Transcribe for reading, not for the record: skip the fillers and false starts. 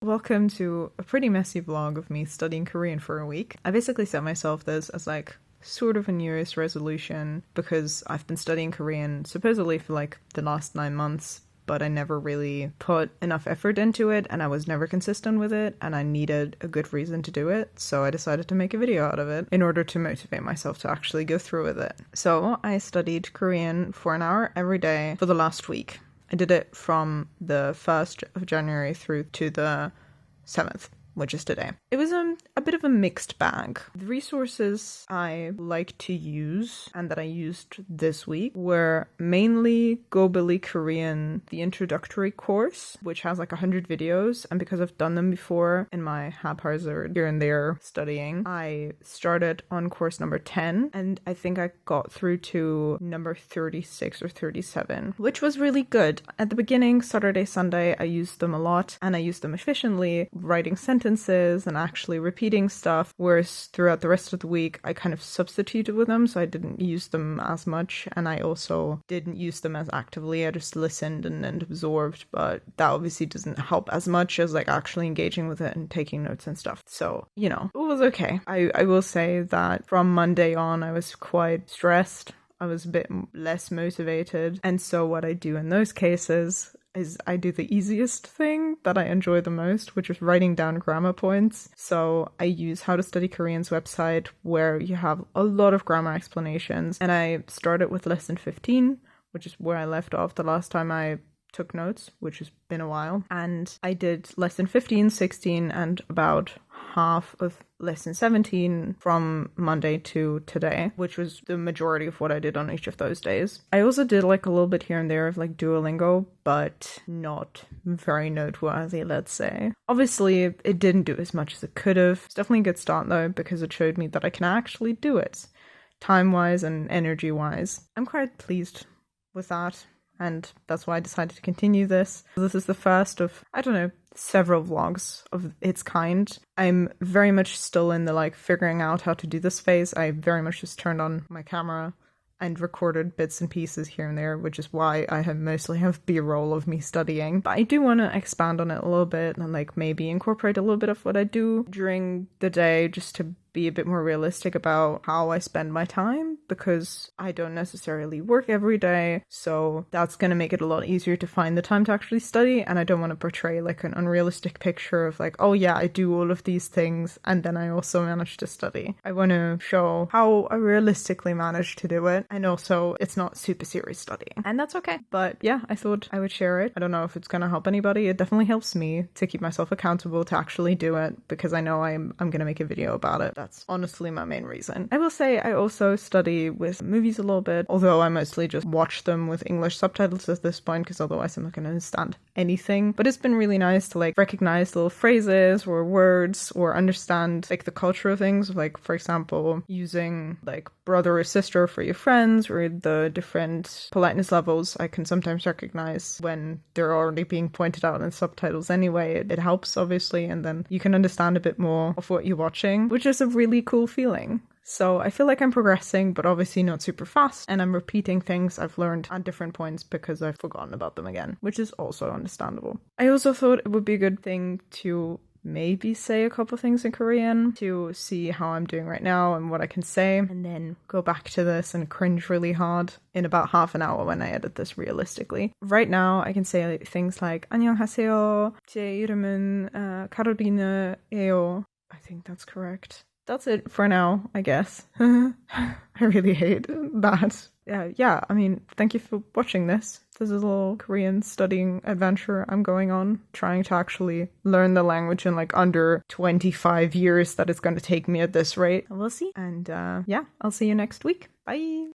Welcome to a pretty messy vlog of me studying Korean for a week. I basically set myself this as like sort of a New Year's resolution because I've been studying Korean supposedly for like the last 9 months, but I never really put enough effort into it and I was never consistent with it and I needed a good reason to do it. So I decided to make a video out of it in order to motivate myself to actually go through with it. So I studied Korean for an hour every day for the last week. I did it from the 1st of January through to the 7th, which is today. It was a bit of a mixed bag. The resources I like to use and that I used this week were mainly Gobeli Korean, the introductory course, which has like 100 videos. And because I've done them before in my haphazard here and there studying, I started on course number 10 and I think I got through to number 36 or 37, which was really good. At the beginning, Saturday, Sunday, I used them a lot and I used them efficiently, writing sentences and actually repeating stuff, whereas throughout the rest of the week I kind of substituted with them, so I didn't use them as much and I also didn't use them as actively. I just listened and absorbed, but that obviously doesn't help as much as like actually engaging with it and taking notes and stuff. So, you know, it was okay. I will say that from Monday on I was quite stressed. I was a bit less motivated, and so what I do in those cases is I do the easiest thing that I enjoy the most, which is writing down grammar points. So I use How to Study Korean's website where you have a lot of grammar explanations, and I started with lesson 15, which is where I left off the last time I took notes, which has been a while, and I did lesson 15, 16 and about half of lesson 17 from Monday to today, which was the majority of what I did on each of those days. I also did like a little bit here and there of like Duolingo, but not very noteworthy, let's say. Obviously, it didn't do as much as it could have. It's definitely a good start though, because it showed me that I can actually do it, time-wise and energy-wise. I'm quite pleased with that. And that's why I decided to continue this. This is the first of, I don't know, several vlogs of its kind. I'm very much still in the like figuring out how to do this phase. I very much just turned on my camera and recorded bits and pieces here and there, which is why I mostly have B-roll of me studying. But I do want to expand on it a little bit and like maybe incorporate a little bit of what I do during the day just to be a bit more realistic about how I spend my time, because I don't necessarily work every day, so that's going to make it a lot easier to find the time to actually study, and I don't want to portray like an unrealistic picture of like, oh yeah, I do all of these things and then I also manage to study. I want to show how I realistically manage to do it, and also it's not super serious studying, and that's okay. But yeah, I thought I would share it. I don't know if it's going to help anybody. It definitely helps me to keep myself accountable to actually do it, because I know I'm going to make a video about it. That's honestly my main reason. I will say I also study with movies a little bit, although I mostly just watch them with English subtitles at this point, because otherwise I'm not going to understand anything. But it's been really nice to like recognize little phrases or words or understand like the culture of things, like for example using like brother or sister for your friends, or the different politeness levels I can sometimes recognize when they're already being pointed out in subtitles anyway. It helps obviously, and then you can understand a bit more of what you're watching, which is a really cool feeling. So I feel like I'm progressing, but obviously not super fast, and I'm repeating things I've learned at different points because I've forgotten about them again, which is also understandable. I also thought it would be a good thing to maybe say a couple things in Korean to see how I'm doing right now and what I can say, and then go back to this and cringe really hard in about half an hour when I edit this realistically. Right now I can say things like 안녕하세요, 제 이름은 카로리나예요. I think that's correct. That's it for now, I guess. I really hate that. Yeah, I mean, thank you for watching this. This is a little Korean studying adventure I'm going on, trying to actually learn the language in like under 25 years that it's going to take me at this rate. We'll see. And yeah, I'll see you next week. Bye!